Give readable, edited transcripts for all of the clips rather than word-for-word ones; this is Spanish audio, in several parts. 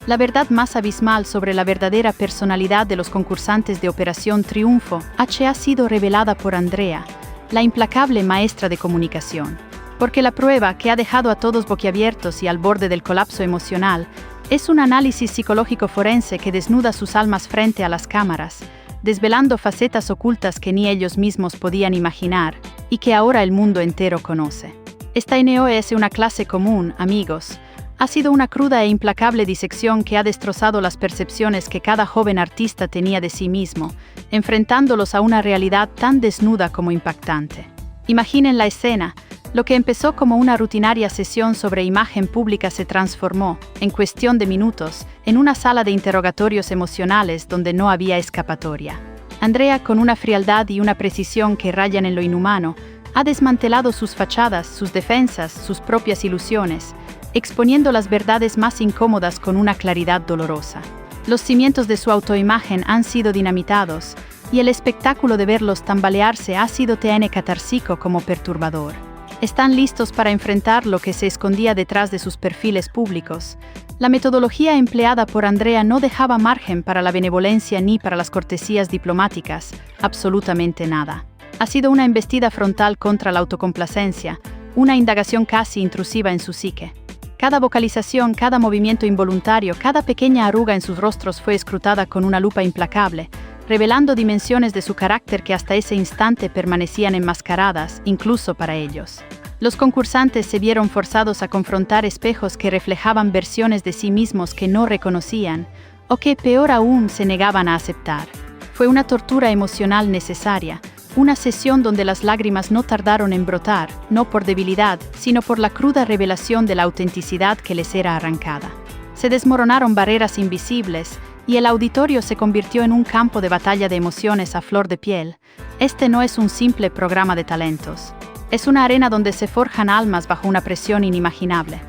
La verdad más abismal sobre la verdadera personalidad de los concursantes de Operación Triunfo ha sido revelada por Andrea, la implacable maestra de comunicación. Porque la prueba, que ha dejado a todos boquiabiertos y al borde del colapso emocional, es un análisis psicológico forense que desnuda sus almas frente a las cámaras, desvelando facetas ocultas que ni ellos mismos podían imaginar y que ahora el mundo entero conoce. Esta no es una clase común, amigos. Ha sido una cruda e implacable disección que ha destrozado las percepciones que cada joven artista tenía de sí mismo, enfrentándolos a una realidad tan desnuda como impactante. Imaginen la escena. Lo que empezó como una rutinaria sesión sobre imagen pública se transformó, en cuestión de minutos, en una sala de interrogatorios emocionales donde no había escapatoria. Andrea, con una frialdad y una precisión que rayan en lo inhumano, ha desmantelado sus fachadas, sus defensas, sus propias ilusiones, exponiendo las verdades más incómodas con una claridad dolorosa. Los cimientos de su autoimagen han sido dinamitados, y el espectáculo de verlos tambalearse ha sido tan catársico como perturbador. Están listos para enfrentar lo que se escondía detrás de sus perfiles públicos. La metodología empleada por Andrea no dejaba margen para la benevolencia ni para las cortesías diplomáticas, absolutamente nada. Ha sido una embestida frontal contra la autocomplacencia, una indagación casi intrusiva en su psique. Cada vocalización, cada movimiento involuntario, cada pequeña arruga en sus rostros fue escrutada con una lupa implacable, revelando dimensiones de su carácter que hasta ese instante permanecían enmascaradas, incluso para ellos. Los concursantes se vieron forzados a confrontar espejos que reflejaban versiones de sí mismos que no reconocían, o que, peor aún, se negaban a aceptar. Fue una tortura emocional necesaria, una sesión donde las lágrimas no tardaron en brotar, no por debilidad, sino por la cruda revelación de la autenticidad que les era arrancada. Se desmoronaron barreras invisibles, y el auditorio se convirtió en un campo de batalla de emociones a flor de piel. Este no es un simple programa de talentos. Es una arena donde se forjan almas bajo una presión inimaginable.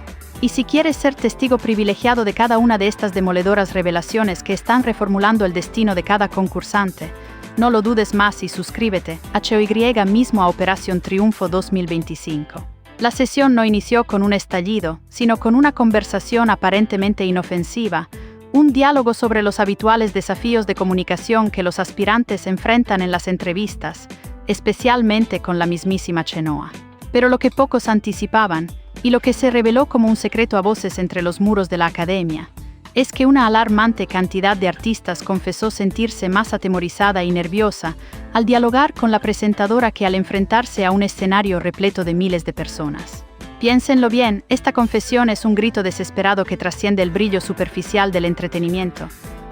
Y si quieres ser testigo privilegiado de cada una de estas demoledoras revelaciones que están reformulando el destino de cada concursante, no lo dudes más y suscríbete, HOY mismo a Operación Triunfo 2025. La sesión no inició con un estallido, sino con una conversación aparentemente inofensiva, un diálogo sobre los habituales desafíos de comunicación que los aspirantes enfrentan en las entrevistas, especialmente con la mismísima Chenoa. Pero lo que pocos anticipaban, y lo que se reveló como un secreto a voces entre los muros de la academia, es que una alarmante cantidad de artistas confesó sentirse más atemorizada y nerviosa al dialogar con la presentadora que al enfrentarse a un escenario repleto de miles de personas. Piénsenlo bien, esta confesión es un grito desesperado que trasciende el brillo superficial del entretenimiento.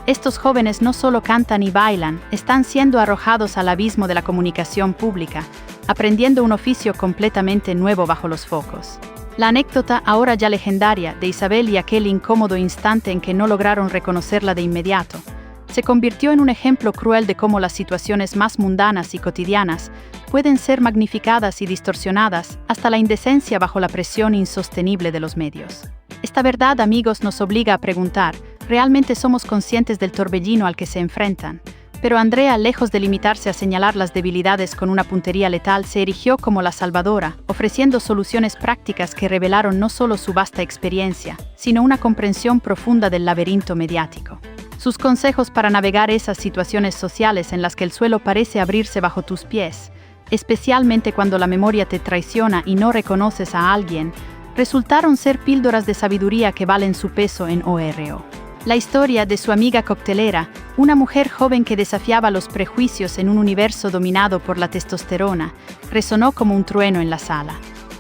Estos jóvenes no solo cantan y bailan, están siendo arrojados al abismo de la comunicación pública, aprendiendo un oficio completamente nuevo bajo los focos. La anécdota, ahora ya legendaria, de Isabel y aquel incómodo instante en que no lograron reconocerla de inmediato, se convirtió en un ejemplo cruel de cómo las situaciones más mundanas y cotidianas pueden ser magnificadas y distorsionadas hasta la indecencia bajo la presión insostenible de los medios. Esta verdad, amigos, nos obliga a preguntar, ¿realmente somos conscientes del torbellino al que se enfrentan? Pero Andrea, lejos de limitarse a señalar las debilidades con una puntería letal, se erigió como la salvadora, ofreciendo soluciones prácticas que revelaron no solo su vasta experiencia, sino una comprensión profunda del laberinto mediático. Sus consejos para navegar esas situaciones sociales en las que el suelo parece abrirse bajo tus pies, especialmente cuando la memoria te traiciona y no reconoces a alguien, resultaron ser píldoras de sabiduría que valen su peso en oro. La historia de su amiga coctelera, una mujer joven que desafiaba los prejuicios en un universo dominado por la testosterona, resonó como un trueno en la sala.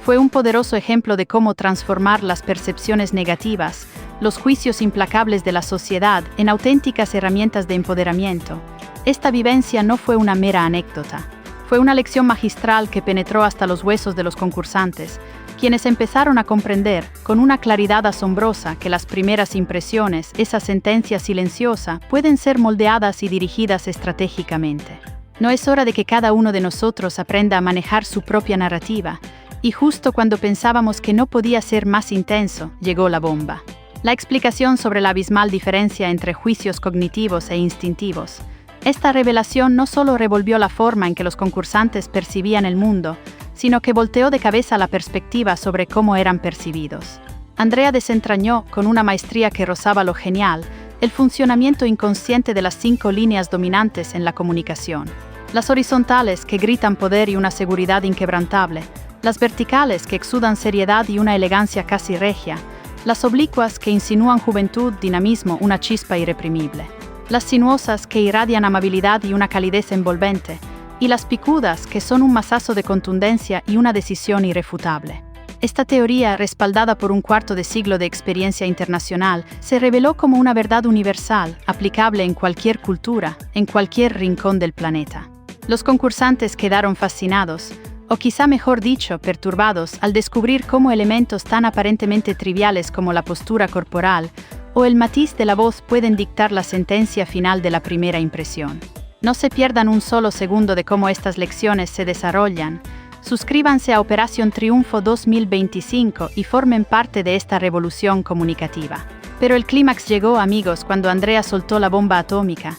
Fue un poderoso ejemplo de cómo transformar las percepciones negativas, los juicios implacables de la sociedad, en auténticas herramientas de empoderamiento. Esta vivencia no fue una mera anécdota. Fue una lección magistral que penetró hasta los huesos de los concursantes, quienes empezaron a comprender, con una claridad asombrosa, que las primeras impresiones, esa sentencia silenciosa, pueden ser moldeadas y dirigidas estratégicamente. ¿No es hora de que cada uno de nosotros aprenda a manejar su propia narrativa? Y justo cuando pensábamos que no podía ser más intenso, llegó la bomba. La explicación sobre la abismal diferencia entre juicios cognitivos e instintivos. Esta revelación no solo revolvió la forma en que los concursantes percibían el mundo, sino que volteó de cabeza la perspectiva sobre cómo eran percibidos. Andrea desentrañó, con una maestría que rozaba lo genial, el funcionamiento inconsciente de las 5 líneas dominantes en la comunicación. Las horizontales, que gritan poder y una seguridad inquebrantable. Las verticales, que exudan seriedad y una elegancia casi regia. Las oblicuas, que insinúan juventud, dinamismo, una chispa irreprimible. Las sinuosas, que irradian amabilidad y una calidez envolvente. Y las picudas, que son un mazazo de contundencia y una decisión irrefutable. Esta teoría, respaldada por un cuarto de siglo de experiencia internacional, se reveló como una verdad universal, aplicable en cualquier cultura, en cualquier rincón del planeta. Los concursantes quedaron fascinados, o quizá mejor dicho, perturbados, al descubrir cómo elementos tan aparentemente triviales como la postura corporal o el matiz de la voz pueden dictar la sentencia final de la primera impresión. No se pierdan un solo segundo de cómo estas lecciones se desarrollan. Suscríbanse a Operación Triunfo 2025 y formen parte de esta revolución comunicativa. Pero el clímax llegó, amigos, cuando Andrea soltó la bomba atómica.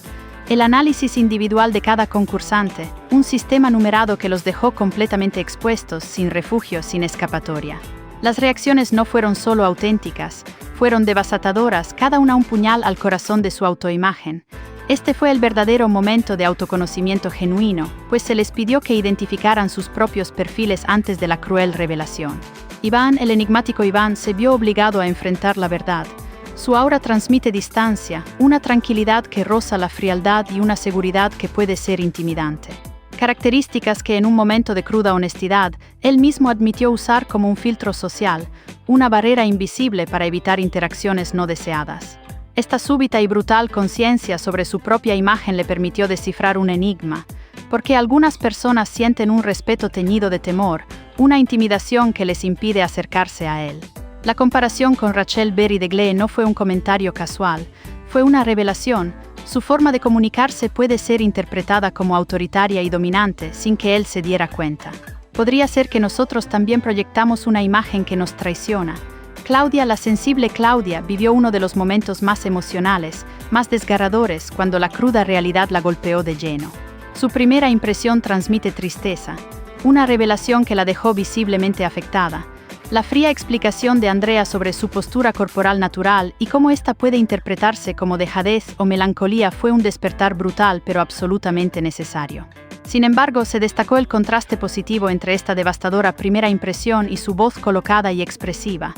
El análisis individual de cada concursante, un sistema numerado que los dejó completamente expuestos, sin refugio, sin escapatoria. Las reacciones no fueron solo auténticas, fueron devastadoras, cada una un puñal al corazón de su autoimagen. Este fue el verdadero momento de autoconocimiento genuino, pues se les pidió que identificaran sus propios perfiles antes de la cruel revelación. Iván, el enigmático Iván, se vio obligado a enfrentar la verdad. Su aura transmite distancia, una tranquilidad que roza la frialdad y una seguridad que puede ser intimidante. Características que en un momento de cruda honestidad, él mismo admitió usar como un filtro social, una barrera invisible para evitar interacciones no deseadas. Esta súbita y brutal conciencia sobre su propia imagen le permitió descifrar un enigma, porque algunas personas sienten un respeto teñido de temor, una intimidación que les impide acercarse a él. La comparación con Rachel Berry de Glee no fue un comentario casual, fue una revelación. Su forma de comunicarse puede ser interpretada como autoritaria y dominante sin que él se diera cuenta. Podría ser que nosotros también proyectamos una imagen que nos traiciona. Claudia, la sensible Claudia, vivió uno de los momentos más emocionales, más desgarradores, cuando la cruda realidad la golpeó de lleno. Su primera impresión transmite tristeza, una revelación que la dejó visiblemente afectada. La fría explicación de Andrea sobre su postura corporal natural y cómo ésta puede interpretarse como dejadez o melancolía fue un despertar brutal pero absolutamente necesario. Sin embargo, se destacó el contraste positivo entre esta devastadora primera impresión y su voz colocada y expresiva.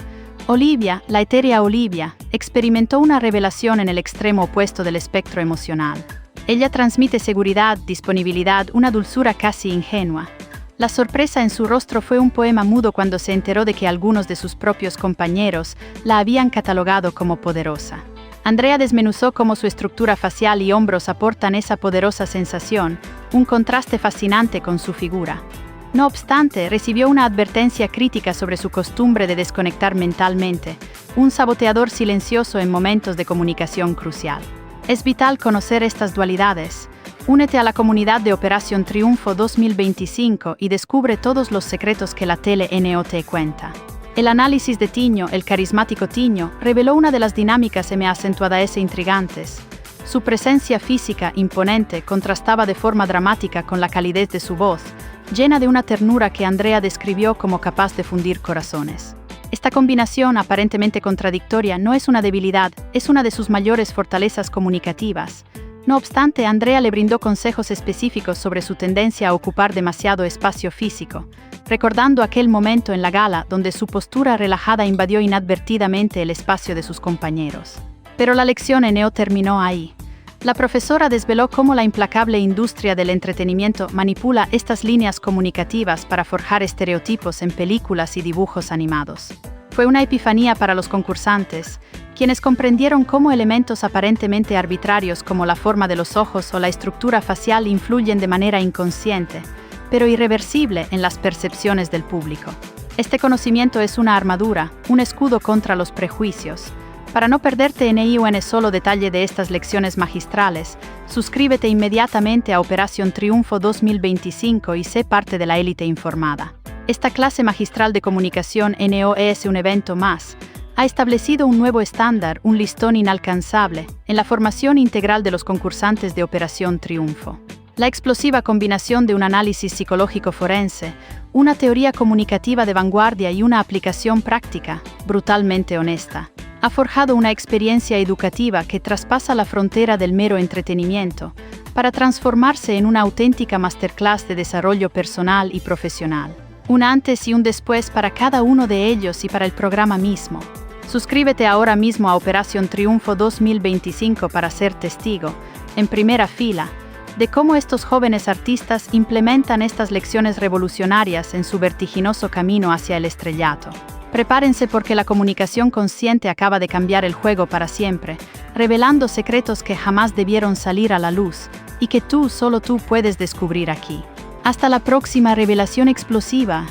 Olivia, la etérea Olivia, experimentó una revelación en el extremo opuesto del espectro emocional. Ella transmite seguridad, disponibilidad, una dulzura casi ingenua. La sorpresa en su rostro fue un poema mudo cuando se enteró de que algunos de sus propios compañeros la habían catalogado como poderosa. Andrea desmenuzó cómo su estructura facial y hombros aportan esa poderosa sensación, un contraste fascinante con su figura. No obstante, recibió una advertencia crítica sobre su costumbre de desconectar mentalmente, un saboteador silencioso en momentos de comunicación crucial. Es vital conocer estas dualidades. Únete a la comunidad de Operación Triunfo 2025 y descubre todos los secretos que la tele-NO te cuenta. El análisis de Tiño, el carismático Tiño, reveló una de las dinámicas acentuadas e intrigantes. Su presencia física imponente contrastaba de forma dramática con la calidez de su voz, llena de una ternura que Andrea describió como capaz de fundir corazones. Esta combinación aparentemente contradictoria no es una debilidad, es una de sus mayores fortalezas comunicativas. No obstante, Andrea le brindó consejos específicos sobre su tendencia a ocupar demasiado espacio físico, recordando aquel momento en la gala donde su postura relajada invadió inadvertidamente el espacio de sus compañeros. Pero la lección no terminó ahí. La profesora desveló cómo la implacable industria del entretenimiento manipula estas líneas comunicativas para forjar estereotipos en películas y dibujos animados. Fue una epifanía para los concursantes, quienes comprendieron cómo elementos aparentemente arbitrarios como la forma de los ojos o la estructura facial influyen de manera inconsciente, pero irreversible en las percepciones del público. Este conocimiento es una armadura, un escudo contra los prejuicios. Para no perderte ni un solo detalle de estas lecciones magistrales, suscríbete inmediatamente a Operación Triunfo 2025 y sé parte de la élite informada. Esta clase magistral de comunicación no es un evento más. Ha establecido un nuevo estándar, un listón inalcanzable, en la formación integral de los concursantes de Operación Triunfo. La explosiva combinación de un análisis psicológico forense, una teoría comunicativa de vanguardia y una aplicación práctica, brutalmente honesta, ha forjado una experiencia educativa que traspasa la frontera del mero entretenimiento para transformarse en una auténtica masterclass de desarrollo personal y profesional. Un antes y un después para cada uno de ellos y para el programa mismo. Suscríbete ahora mismo a Operación Triunfo 2025 para ser testigo, en primera fila, de cómo estos jóvenes artistas implementan estas lecciones revolucionarias en su vertiginoso camino hacia el estrellato. Prepárense porque la comunicación consciente acaba de cambiar el juego para siempre, revelando secretos que jamás debieron salir a la luz y que solo tú puedes descubrir aquí. Hasta la próxima revelación explosiva.